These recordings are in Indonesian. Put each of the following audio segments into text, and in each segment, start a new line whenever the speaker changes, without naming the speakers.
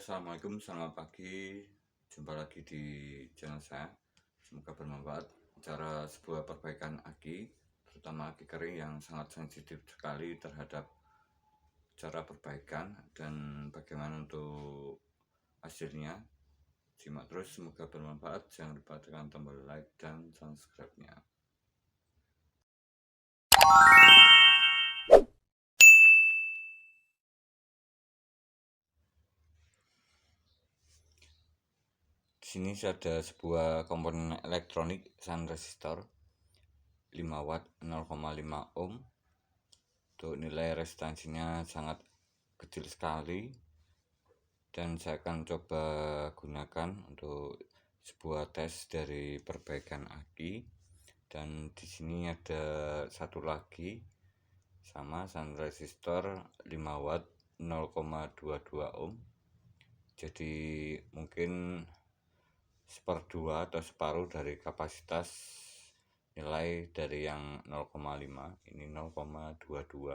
Assalamualaikum, selamat pagi. Jumpa lagi di channel saya. Semoga bermanfaat. Cara sebuah perbaikan aki, terutama aki kering yang sangat sensitif sekali terhadap cara perbaikan dan bagaimana untuk hasilnya. Simak terus, semoga bermanfaat. Jangan lupa tekan tombol like dan subscribe-nya. Di sini ada sebuah komponen elektronik sun resistor 5 watt 0,5 ohm. Untuk nilai resistansinya sangat kecil sekali, dan saya akan coba gunakan untuk sebuah tes dari perbaikan aki. Dan di sini ada satu lagi sama sun resistor 5 watt 0,22 ohm. Jadi mungkin seperdua atau separuh dari kapasitas nilai dari yang 0,5, ini 0,22.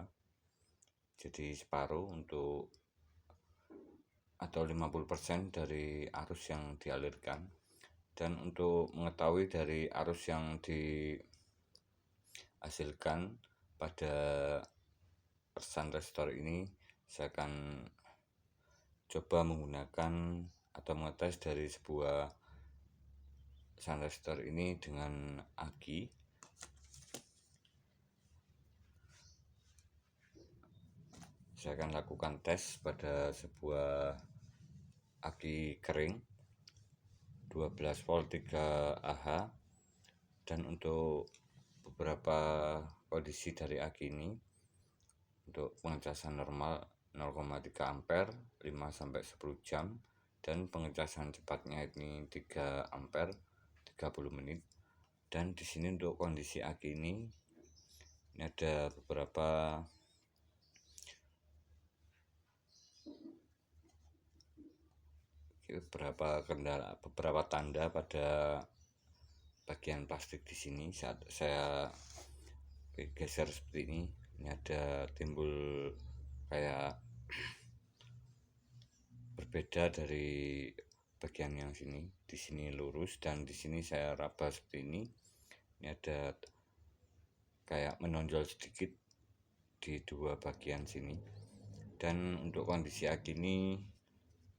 Jadi separuh untuk atau 50% dari arus yang dialirkan. Dan untuk mengetahui dari arus yang dihasilkan pada sun resistor ini, saya akan coba menggunakan atau mengetes dari sebuah sun resistor ini dengan aki. Saya akan lakukan tes pada sebuah aki kering 12 volt 3 Ah, dan untuk beberapa kondisi dari aki ini, untuk pengecasan normal 0,3 ampere 5-10 jam, dan pengecasan cepatnya ini 3 ampere 30 menit. Dan di sini untuk kondisi aki ini ada beberapa tanda pada bagian plastik di sini. Saat saya geser seperti ini ada timbul kayak berbeda dari bagian yang sini. Di sini lurus, dan di sini saya raba seperti ini. Ini ada kayak menonjol sedikit di dua bagian sini. Dan untuk kondisi aki ini,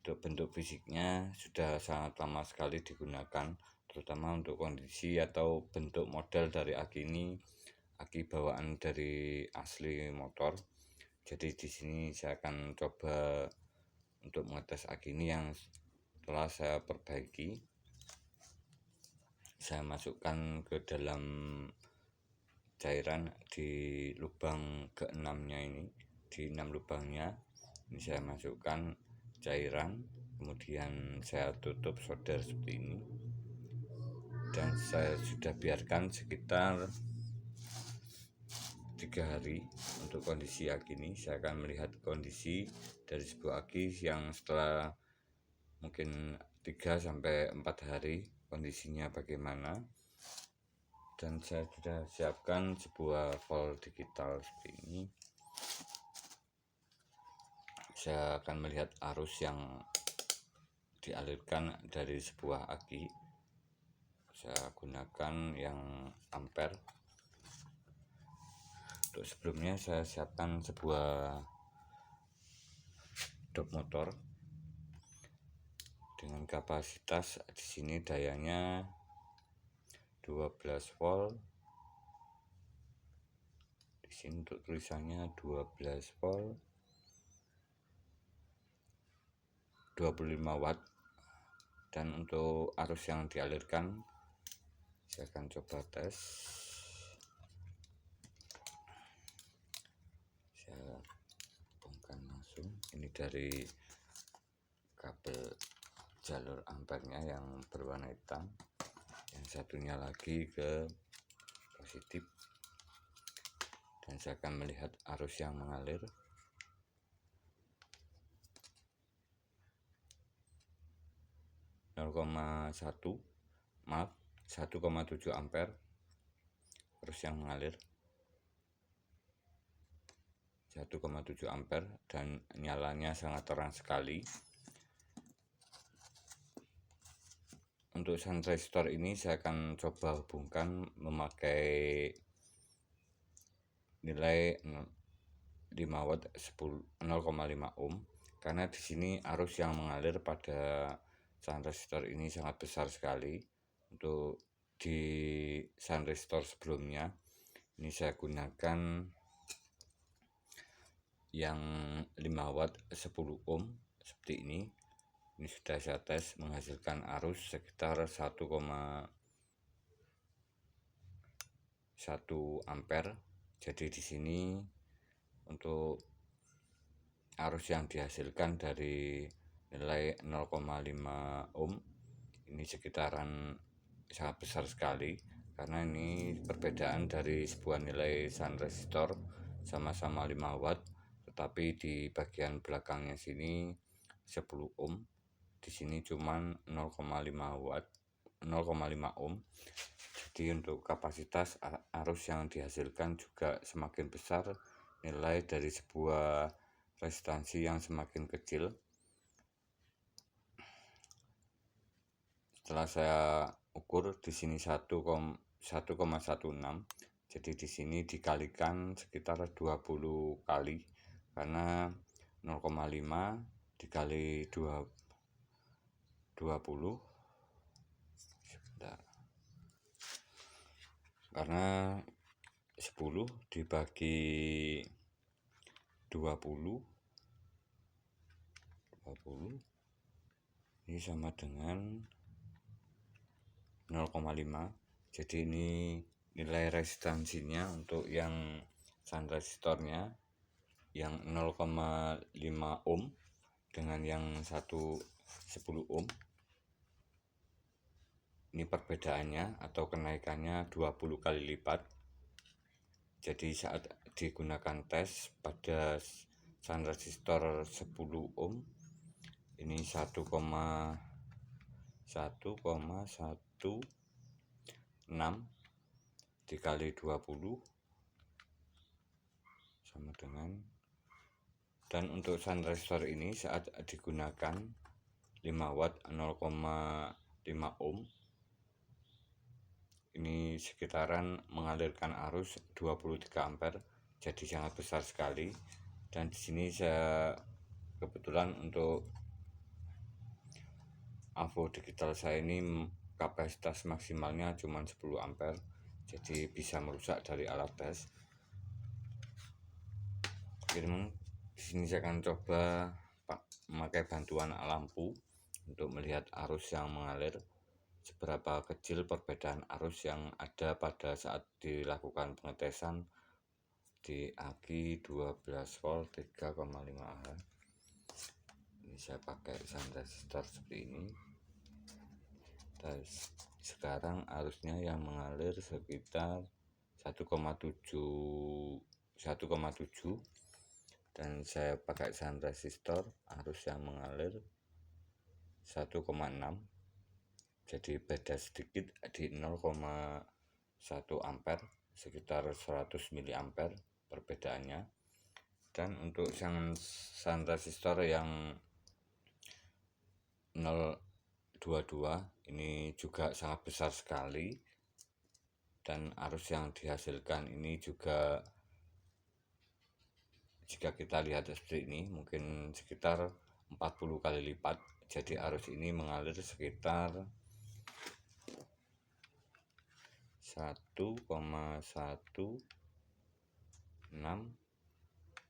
untuk bentuk fisiknya sudah sangat lama sekali digunakan, terutama untuk kondisi atau bentuk model dari aki ini, aki bawaan dari asli motor. Jadi di sini saya akan coba untuk mengetes aki ini yang telah saya perbaiki. Saya masukkan ke dalam cairan di lubang ke-6-nya ini, di 6 lubangnya ini saya masukkan cairan, kemudian saya tutup solder seperti ini, dan saya sudah biarkan sekitar 3 hari. Untuk kondisi aki ini, saya akan melihat kondisi dari sebuah aki yang setelah mungkin 3-4 hari kondisinya bagaimana. Dan saya sudah siapkan sebuah volt digital seperti ini. Saya akan melihat arus yang dialirkan dari sebuah aki. Saya gunakan yang ampere. Untuk sebelumnya saya siapkan sebuah dop motor dengan kapasitas di sini dayanya 12 volt. Di sini untuk tulisannya 12 volt 25 watt. Dan untuk arus yang dialirkan, saya akan coba tes. Saya hubungkan langsung ini dari kabel jalur ampernya yang berwarna hitam, yang satunya lagi ke positif, dan saya akan melihat arus yang mengalir. (1,7 ampere arus yang mengalir, 1,7 ampere, dan nyalanya sangat terang sekali. untuk sun resistor ini saya akan coba hubungkan memakai nilai 5 watt 0,5 ohm, karena di sini arus yang mengalir pada sun resistor ini sangat besar sekali. Untuk di sun resistor sebelumnya ini saya gunakan yang 5 watt 10 ohm seperti ini. Ini sudah saya tes menghasilkan arus sekitar 1,1 ampere. Jadi di sini untuk arus yang dihasilkan dari nilai 0,5 ohm ini sekitaran sangat besar sekali, karena ini perbedaan dari sebuah nilai sun resistor sama-sama 5 watt, tetapi di bagian belakangnya sini 10 ohm, di sini cuman 0,5 watt 0,5 ohm. Jadi untuk kapasitas arus yang dihasilkan juga semakin besar nilai dari sebuah resistansi yang semakin kecil. Setelah saya ukur di sini 1,16, jadi di sini dikalikan sekitar 20 kali, karena 0,5 dikali 20 sebentar, karena 10 dibagi 20 ini sama dengan 0,5. Jadi ini nilai resistansinya untuk yang sun resistornya yang 0,5 ohm dengan yang 10 ohm. Ini perbedaannya atau kenaikannya 20 kali lipat. Jadi saat digunakan tes pada sun resistor 10 ohm ini 1,16 dikali 20 sama dengan, dan untuk sun resistor ini saat digunakan 5 watt 0,5 ohm ini sekitaran mengalirkan arus 23 ampere, jadi sangat besar sekali. Dan di sini saya kebetulan untuk AVO digital saya ini kapasitas maksimalnya cuma 10 ampere, jadi bisa merusak dari alat tes. Di sini saya akan coba memakai bantuan lampu untuk melihat arus yang mengalir, seberapa kecil perbedaan arus yang ada pada saat dilakukan pengetesan di aki 12 volt 3,5 Ah. Ini saya pakai sun resistor seperti ini. Dan sekarang arusnya yang mengalir sekitar 1,7, dan saya pakai sun resistor arus yang mengalir 1,6, jadi beda sedikit di 0,1 ampere, sekitar 100 mili ampere perbedaannya. Dan untuk sun resistor yang 0,22 ini juga sangat besar sekali, dan arus yang dihasilkan ini juga jika kita lihat seperti ini mungkin sekitar 40 kali lipat. Jadi arus ini mengalir sekitar 1,16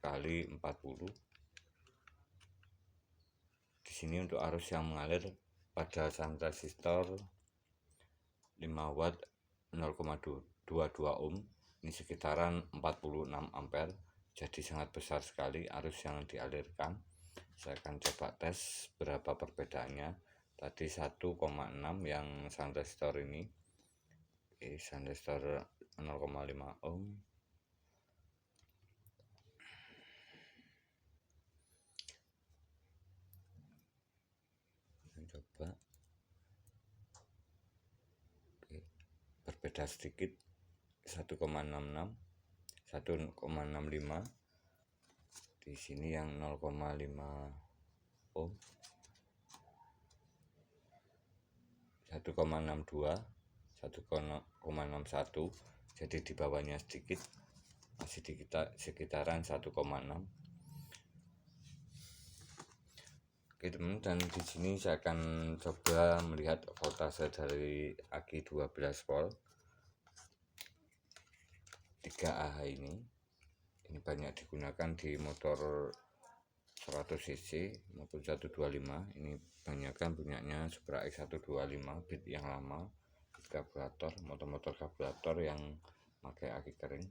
kali 40. Di sini untuk arus yang mengalir pada sun resistor 5 watt 0,22 ohm ini sekitaran 46 ampere, jadi sangat besar sekali arus yang dialirkan. Saya akan coba tes berapa perbedaannya. Tadi 1,6 yang sun resistor ini, sun resistor 0,5 ohm. Coba berbeda sedikit, 1,66 1,65. Di sini yang 0,5 ohm 1,62, 1,61, jadi di bawahnya sedikit, masih di sekitaran 1,6. Oke teman, dan di sini saya akan coba melihat voltase dari aki 12 volt 3Ah ini banyak digunakan di motor 100 cc maupun 125. Ini banyakkan punyanya Supra X125 bit yang lama, bit karburator, motor-motor karburator yang pakai aki kering.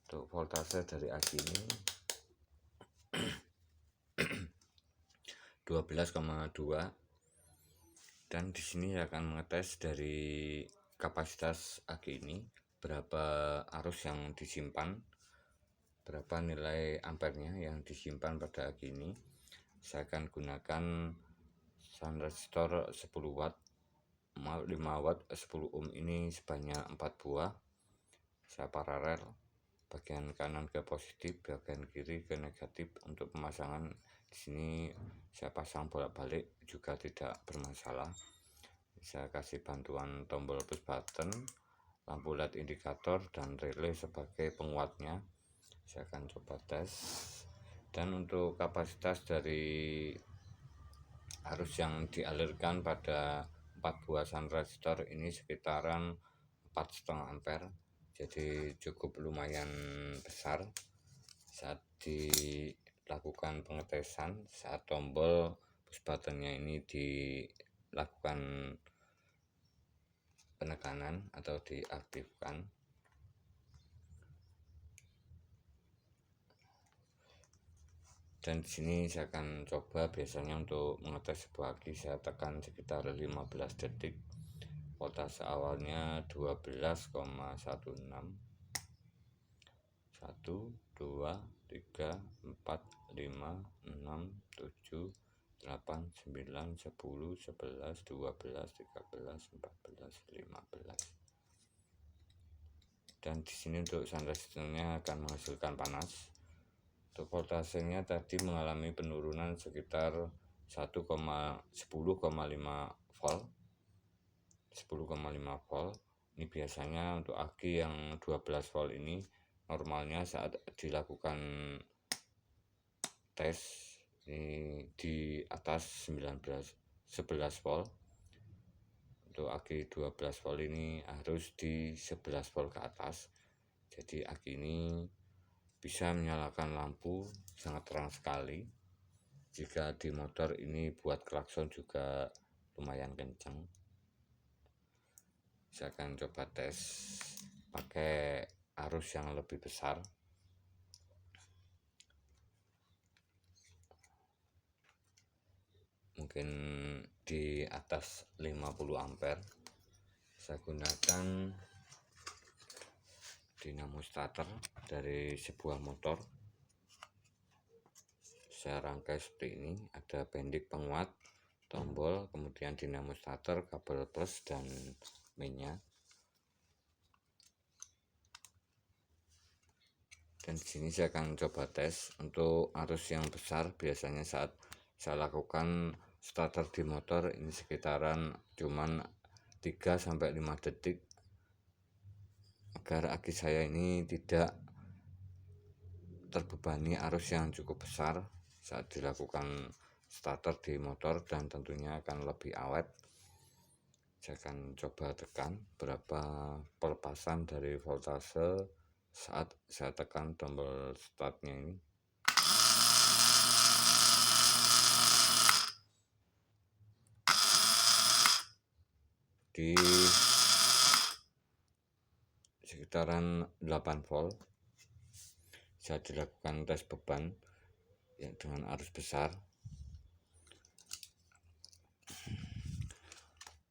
Untuk voltase dari aki ini 12,2, dan di sini saya akan mengetes dari kapasitas aki ini berapa arus yang disimpan, berapa nilai ampernya yang disimpan pada aki ini. Saya akan gunakan sun resistor 10 watt 5 watt 10 ohm ini sebanyak 4 buah. Saya paralel, bagian kanan ke positif, bagian kiri ke negatif. Untuk pemasangan di sini saya pasang bolak-balik juga tidak bermasalah. Saya kasih bantuan tombol push button, lampu LED indikator, dan relay sebagai penguatnya. Saya akan coba tes. Dan untuk kapasitas dari arus yang dialirkan pada 4 buah sun resistor ini sekitaran 4,5 ampere, jadi cukup lumayan besar. Saat dilakukan pengetesan, saat tombol push buttonnya ini dilakukan penekanan atau diaktifkan, dan di sini saya akan coba, biasanya untuk mengetes sebuah aki saya tekan sekitar 15 detik. Voltase awalnya 12,16, 1, 2, 3, 4, 5, 6, 7, 8, 9, 10, 11, 12, 13, 14, 15. Dan di sini untuk sun resistornya akan menghasilkan panas. Untuk voltasenya tadi mengalami penurunan sekitar 10,5 volt. 10,5 volt. Ini biasanya untuk aki yang 12 volt ini normalnya saat dilakukan tes ini di atas 11 volt. Untuk aki 12 volt ini harus di 11 volt ke atas. Jadi aki ini bisa menyalakan lampu sangat terang sekali. Jika di motor ini buat klakson juga lumayan kencang. Saya akan coba tes pakai arus yang lebih besar. Mungkin di atas 50 ampere. Saya gunakan dinamo starter dari sebuah motor. Saya rangkai seperti ini, ada pendik penguat, tombol, kemudian dinamo starter, kabel plus dan mainnya. Dan di sini saya akan coba tes untuk arus yang besar. Biasanya saat saya lakukan starter di motor ini sekitaran cuman 3-5 detik, agar aki saya ini tidak terbebani arus yang cukup besar saat dilakukan starter di motor, dan tentunya akan lebih awet. Saya akan coba tekan berapa pelepasan dari voltase saat saya tekan tombol startnya ini. Di sekitaran 8 volt. Saya dilakukan tes beban ya, dengan arus besar.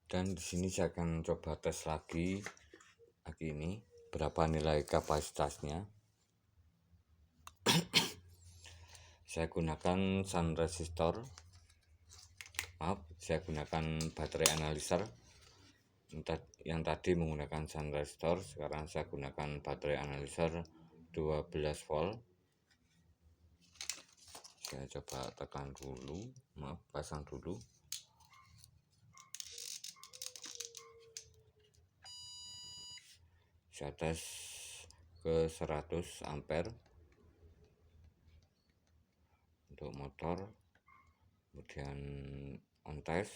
Dan di sini saya akan coba tes lagi aki ini berapa nilai kapasitasnya. Saya gunakan sun resistor. Saya gunakan baterai analyzer. Yang tadi menggunakan sun resistor, sekarang saya gunakan baterai analyzer 12 volt. Saya coba tekan dulu, pasang dulu. Saya tes ke 100 ampere untuk motor, kemudian on test.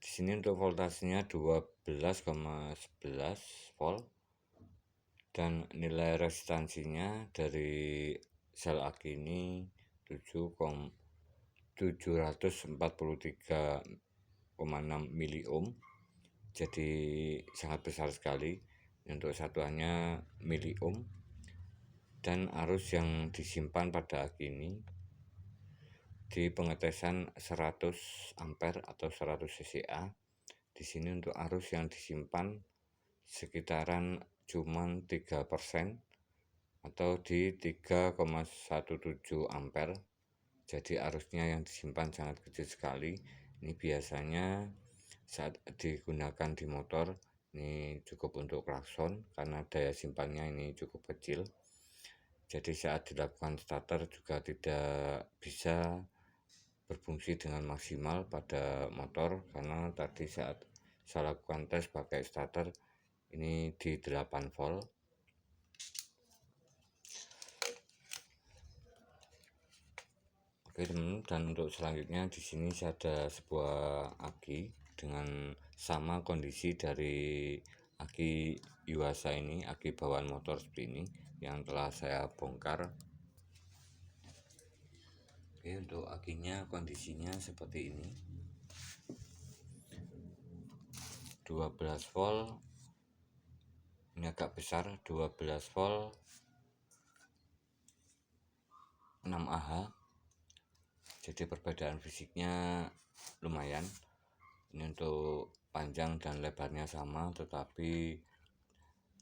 Di sini untuk voltasenya 12,11 volt dan nilai resistansinya dari sel aki ini 743,6 mili ohm. Jadi sangat besar sekali. Untuk satuannya mili ohm. Dan arus yang disimpan pada aki ini di pengetesan 100 ampere atau 100 cca. Di sini untuk arus yang disimpan sekitaran cuman 3% atau di 3,17 ampere. Jadi arusnya yang disimpan sangat kecil sekali. Ini biasanya saat digunakan di motor ini cukup untuk klakson karena daya simpannya ini cukup kecil. Jadi saat dilakukan starter juga tidak bisa berfungsi dengan maksimal pada motor karena tadi saat saya lakukan tes pakai starter ini di 8 volt. Oke teman, dan untuk selanjutnya di sini saya ada sebuah aki dengan sama kondisi dari aki Yuasa ini, aki bawaan motor seperti ini yang telah saya bongkar. Oke, untuk akinya kondisinya seperti ini. 12 volt. Ini agak besar, 12 volt 6Ah. Jadi perbedaan fisiknya lumayan. Ini untuk panjang dan lebarnya sama, tetapi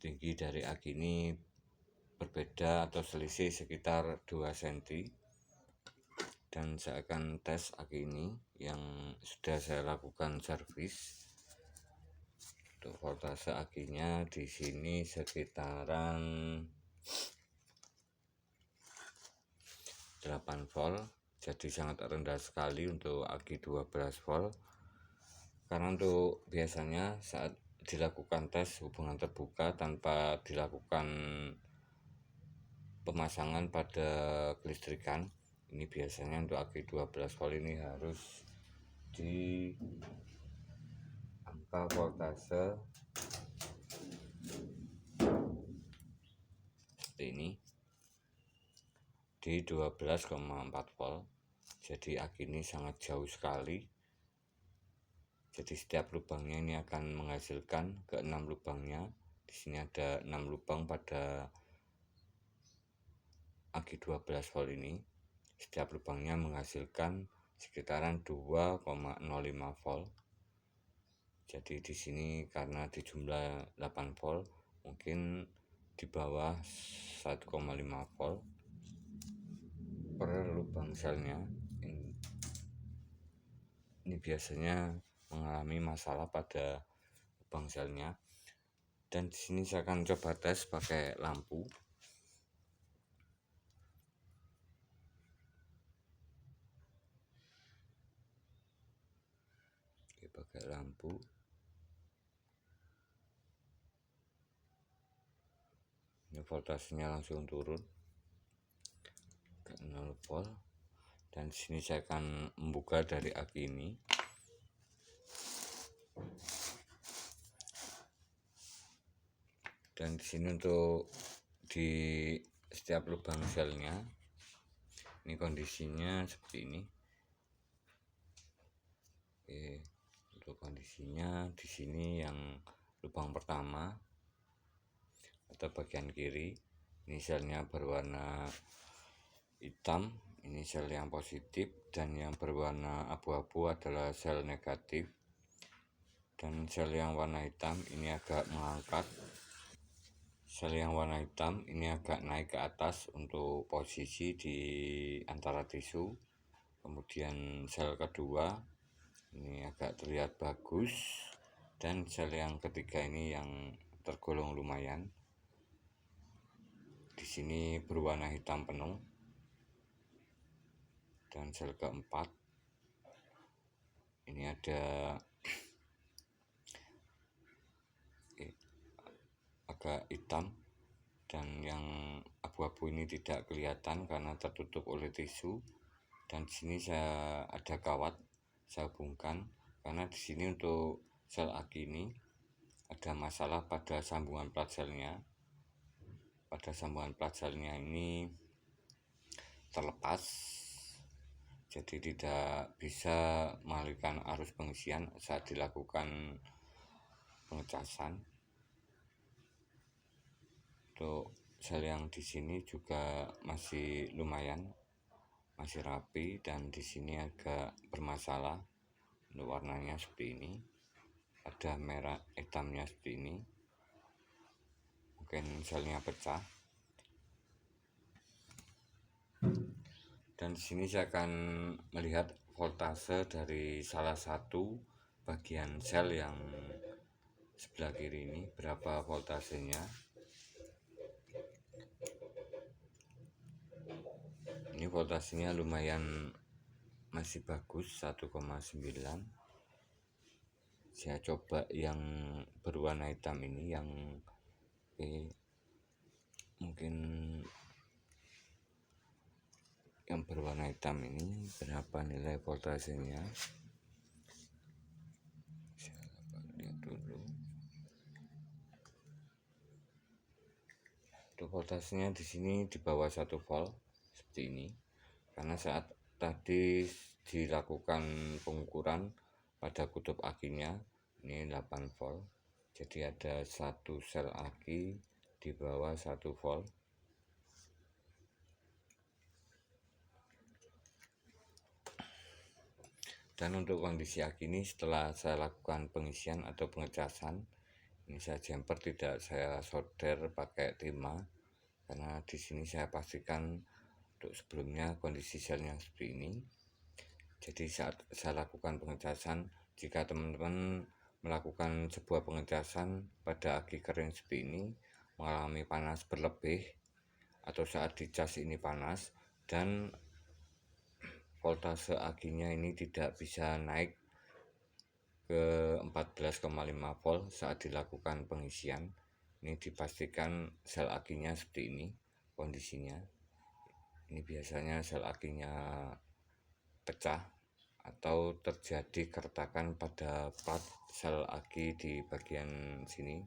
tinggi dari aki ini berbeda atau selisih sekitar 2 cm. Dan saya akan tes aki ini yang sudah saya lakukan servis. Untuk voltase akinya di sini sekitaran 8 volt. Jadi sangat rendah sekali untuk aki 12 volt. Karena untuk biasanya saat dilakukan tes hubungan terbuka tanpa dilakukan pemasangan pada kelistrikan, ini biasanya untuk aki 12 volt ini harus di angka voltase seperti ini di 12,4 volt. Jadi aki ini sangat jauh sekali. Jadi setiap lubangnya ini akan menghasilkan ke 6 lubangnya. Di sini ada 6 lubang pada aki 12 volt ini. Setiap lubangnya menghasilkan sekitaran 2,05 volt. Jadi di sini karena di jumlah 8 volt, mungkin di bawah 1,5 volt per lubang selnya. Ini biasanya mengalami masalah pada lubang selnya. Dan di sini saya akan coba tes pakai lampu. Oke, pakai lampu. Ini voltasenya langsung turun ke 0 volt. Dan di sini saya akan membuka dari aki ini. Dan di sini untuk di setiap lubang selnya ini kondisinya seperti ini. Oke, untuk kondisinya di sini yang lubang pertama atau bagian kiri ini selnya berwarna hitam, ini sel yang positif, dan yang berwarna abu-abu adalah sel negatif. Dan sel yang warna hitam ini agak mengangkat. Sel yang warna hitam ini agak naik ke atas untuk posisi di antara tisu. Kemudian sel kedua ini agak terlihat bagus, dan sel yang ketiga ini yang tergolong lumayan. Di sini berwarna hitam penuh. Dan sel keempat ini ada agak hitam, dan yang abu-abu ini tidak kelihatan karena tertutup oleh tisu. Dan di sini saya ada kawat, saya hubungkan karena di sini untuk sel aki ini ada masalah pada sambungan plat selnya. Pada sambungan plat selnya ini terlepas, jadi tidak bisa mengalirkan arus pengisian saat dilakukan pengecasan. Untuk sel yang di sini juga masih lumayan, masih rapi, dan di sini agak bermasalah. Untuk warnanya seperti ini, ada merah hitamnya seperti ini, mungkin selnya pecah. Dan di sini saya akan melihat voltase dari salah satu bagian sel yang sebelah kiri ini, berapa voltasenya. Ini voltasenya lumayan masih bagus, 1,9. Saya coba yang berwarna hitam ini, yang mungkin yang berwarna hitam ini berapa nilai voltasenya. Saya lihat dulu. Untuk voltasenya di sini di bawah 1 volt seperti ini, karena saat tadi dilakukan pengukuran pada kutub akinya ini 8 volt, jadi ada satu sel aki di bawah 1 volt. Dan untuk kondisi aki ini setelah saya lakukan pengisian atau pengecasan, ini saya jumper, tidak saya solder pakai timah, karena di sini saya pastikan untuk sebelumnya kondisi selnya seperti ini. Jadi saat saya lakukan pengecasan, jika teman-teman melakukan sebuah pengecasan pada aki kering seperti ini, mengalami panas berlebih atau saat dicas ini panas, dan voltase akinya ini tidak bisa naik ke 14,5 volt saat dilakukan pengisian, ini dipastikan sel akinya seperti ini kondisinya. Ini biasanya sel akinya pecah atau terjadi keretakan pada plat sel aki di bagian sini,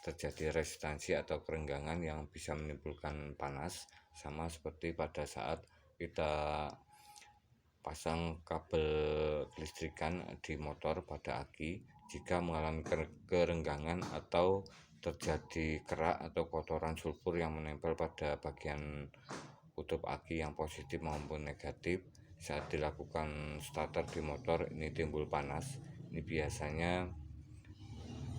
terjadi resistansi atau kerenggangan yang bisa menimbulkan panas, sama seperti pada saat kita pasang kabel kelistrikan di motor pada aki. Jika mengalami kerenggangan atau terjadi kerak atau kotoran sulfur yang menempel pada bagian kutub aki yang positif maupun negatif, saat dilakukan starter di motor ini timbul panas. Ini biasanya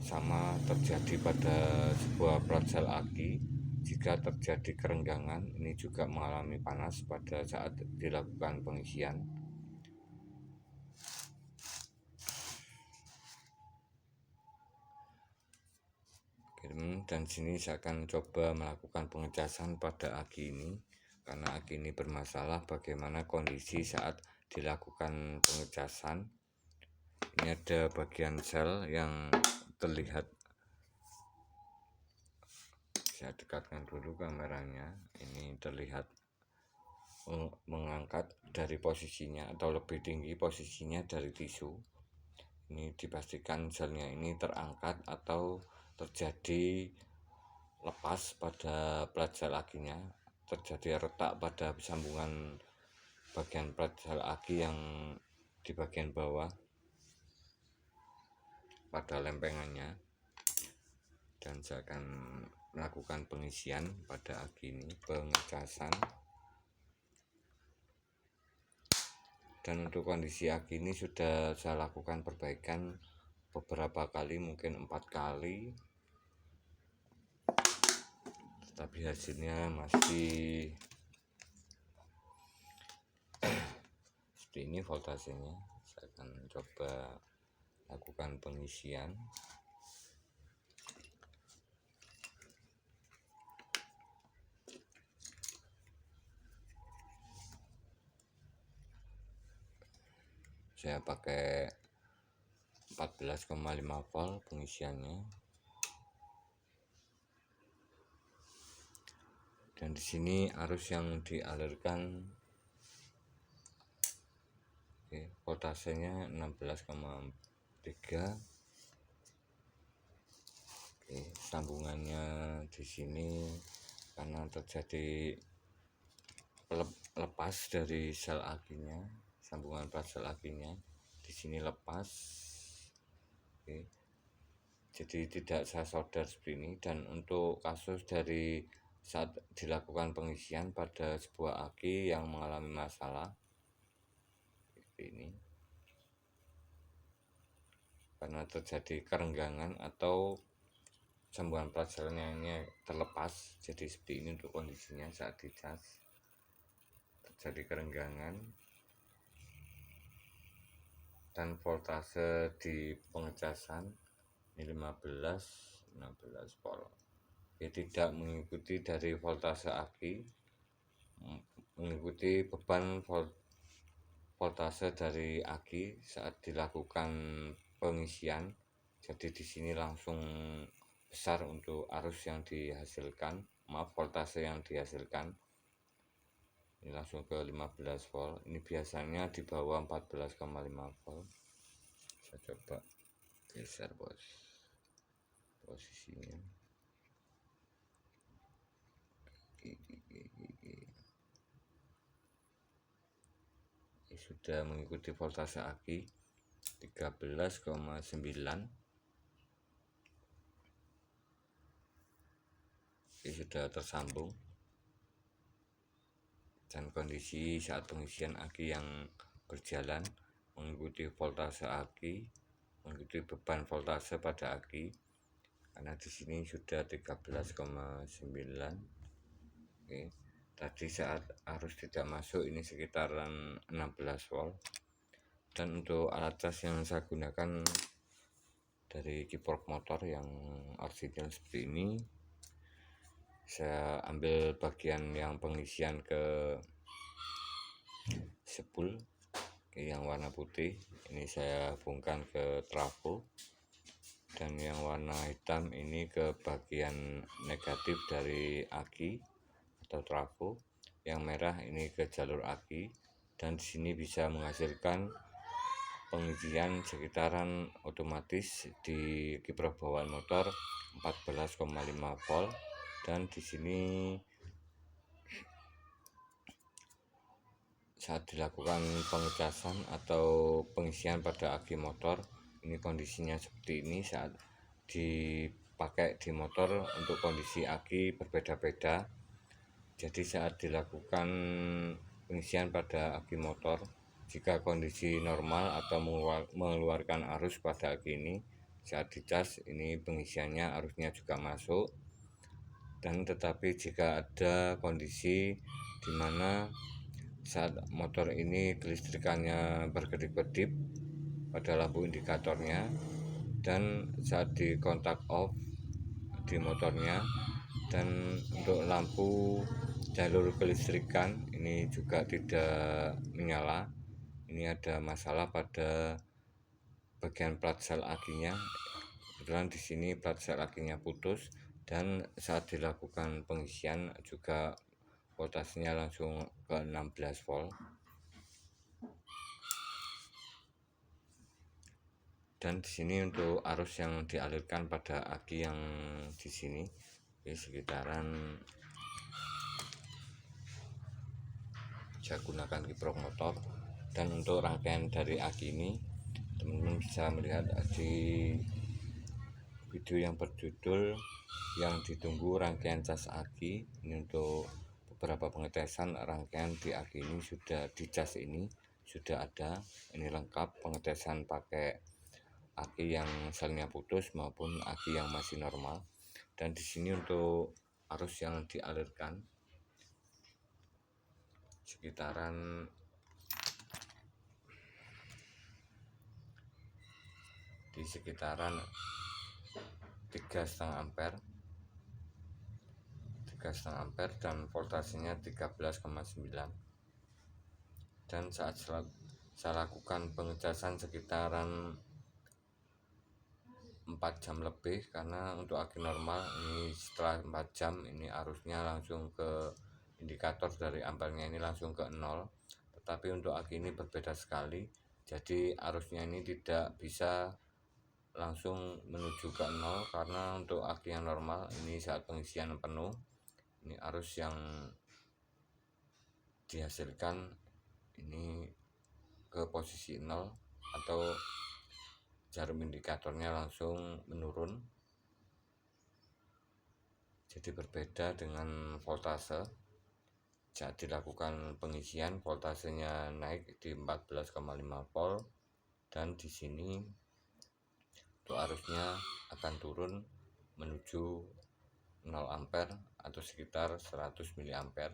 sama terjadi pada sebuah plat sel aki. Jika terjadi kerenggangan, ini juga mengalami panas pada saat dilakukan pengisian. Dan sini saya akan coba melakukan pengecasan pada aki ini, karena aki ini bermasalah. Bagaimana kondisi saat dilakukan pengecasan. Ini ada bagian sel yang terlihat, saya dekatkan dulu kameranya. Ini terlihat mengangkat dari posisinya atau lebih tinggi posisinya dari tisu. Ini dipastikan selnya ini terangkat atau terjadi lepas pada plat sel akinya, terjadi retak pada sambungan bagian plat sel aki yang di bagian bawah pada lempengannya. Dan saya akan melakukan pengisian pada aki ini, pengecasan. Dan untuk kondisi aki ini sudah saya lakukan perbaikan beberapa kali, mungkin 4 kali, tapi hasilnya masih seperti ini voltasenya. Saya akan coba lakukan pengisian. saya pakai 14,5 volt pengisiannya. Dan di sini arus yang dialirkan voltasenya 16,3. Sambungannya di sini karena terjadi lepas dari sel akinya, sambungan plat sel akinya di sini lepas. Jadi tidak saya solder seperti ini. Dan untuk kasus dari saat dilakukan pengisian pada sebuah aki yang mengalami masalah seperti ini, karena terjadi kerenggangan atau sambungan plat selnya ini terlepas, jadi seperti ini untuk kondisinya saat dicas. Terjadi kerenggangan dan voltase di pengecasan ini 16 volt. Tidak mengikuti dari voltase aki, mengikuti beban voltase dari aki saat dilakukan pengisian. Jadi di sini langsung besar untuk arus yang dihasilkan, voltase yang dihasilkan. Ini langsung ke 15 volt. Ini biasanya di bawah 14,5 volt. Saya coba geser bos posisinya. Ini sudah mengikuti voltase aki 13,9. Ini sudah tersambung. Dan kondisi saat pengisian aki yang berjalan mengikuti voltase aki, mengikuti beban voltase pada aki, karena di sini sudah 13,9. Tadi saat arus tidak masuk ini sekitaran 16 volt. Dan untuk alat cas yang saya gunakan dari kiprok motor yang original seperti ini, saya ambil bagian yang pengisian ke spool yang warna putih, ini saya hubungkan ke trafo, dan yang warna hitam ini ke bagian negatif dari aki atau trafo, yang merah ini ke jalur aki. Dan di sini bisa menghasilkan pengisian sekitaran otomatis di kiprok bawaan motor 14,5 volt. Dan di sini saat dilakukan pengecasan atau pengisian pada aki motor, ini kondisinya seperti ini. Saat dipakai di motor untuk kondisi aki berbeda-beda. Jadi saat dilakukan pengisian pada aki motor, jika kondisi normal atau mengeluarkan arus pada aki ini, saat dicas ini pengisiannya arusnya juga masuk. Dan tetapi jika ada kondisi di mana saat motor ini kelistrikannya berkedip-kedip pada lampu indikatornya, dan saat di kontak off di motornya, dan untuk lampu jalur kelistrikan ini juga tidak menyala, ini ada masalah pada bagian plat sel akinya. Kebetulan di sini plat sel akinya putus, dan saat dilakukan pengisian juga voltasenya langsung ke 16 volt. Dan di sini untuk arus yang dialirkan pada aki yang di sini sekitaran, saya gunakan kiprok motor. Dan untuk rangkaian dari aki ini teman-teman bisa melihat di video yang berjudul yang ditunggu rangkaian cas aki. Ini untuk beberapa pengetesan rangkaian di aki ini sudah dicas, ini sudah ada, ini lengkap pengetesan pakai aki yang selnya putus maupun aki yang masih normal. Dan di sini untuk arus yang dialirkan sekitaran di sekitaran 3,5 ampere, dan voltasenya 13,9. Dan saat saya lakukan pengecasan sekitaran 4 jam lebih, karena untuk aki normal ini setelah 4 jam ini arusnya langsung ke indikator dari ampelnya ini langsung ke 0. Tetapi untuk aki ini berbeda sekali, jadi arusnya ini tidak bisa langsung menuju ke 0, karena untuk aki yang normal ini saat pengisian penuh ini arus yang dihasilkan ini ke posisi 0 atau jarum indikatornya langsung menurun. Jadi berbeda dengan voltase. Saat dilakukan pengisian voltasenya naik di 14,5 volt, dan di sini untuk arusnya akan turun menuju 0 ampere atau sekitar 100 mA.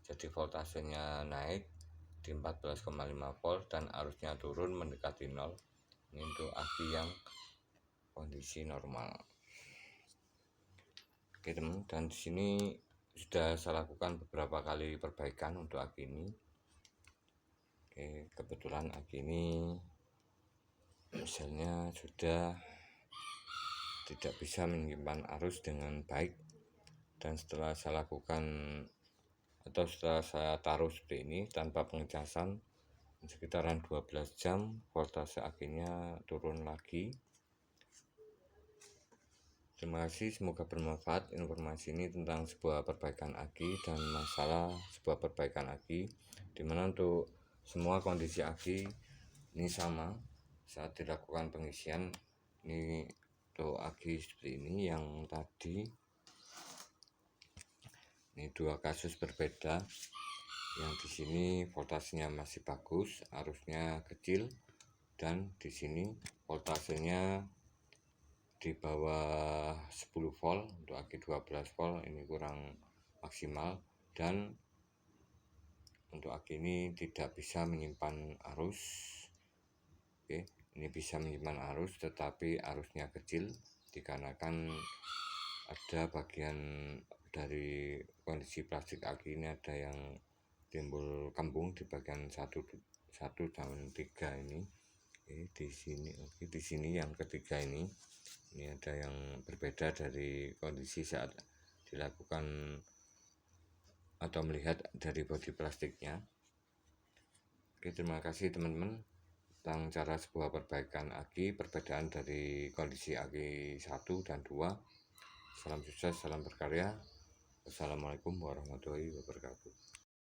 Jadi voltasenya naik di 14,5 volt dan arusnya turun mendekati 0. Ini untuk aki yang kondisi normal. Oke teman, dan di sini sudah saya lakukan beberapa kali perbaikan untuk aki ini. Oke, kebetulan aki ini misalnya sudah tidak bisa menyimpan arus dengan baik, dan setelah saya lakukan atau setelah saya taruh seperti ini tanpa pengecasan sekitaran 12 jam voltase akinya turun lagi. Terima kasih, semoga bermanfaat informasi ini tentang sebuah perbaikan aki dan masalah sebuah perbaikan aki, dimana untuk semua kondisi aki ini sama saat dilakukan pengisian. Ini untuk aki seperti ini, yang tadi ini dua kasus berbeda. Yang di sini voltasenya masih bagus, arusnya kecil, dan di sini voltasenya di bawah 10 volt. Untuk aki 12 volt ini kurang maksimal, dan untuk aki ini tidak bisa menyimpan arus. Oke, ini bisa menyimpan arus tetapi arusnya kecil dikarenakan ada bagian dari kondisi plastik aki ini ada yang timbul kembung di bagian 1 dan 3 ini. Oke, di sini yang ketiga ini ada yang berbeda dari kondisi saat dilakukan atau melihat dari bodi plastiknya. Oke, terima kasih teman-teman tentang cara sebuah perbaikan aki, perbedaan dari kondisi aki 1 dan 2. Salam sukses, salam berkarya. Wassalamualaikum warahmatullahi wabarakatuh.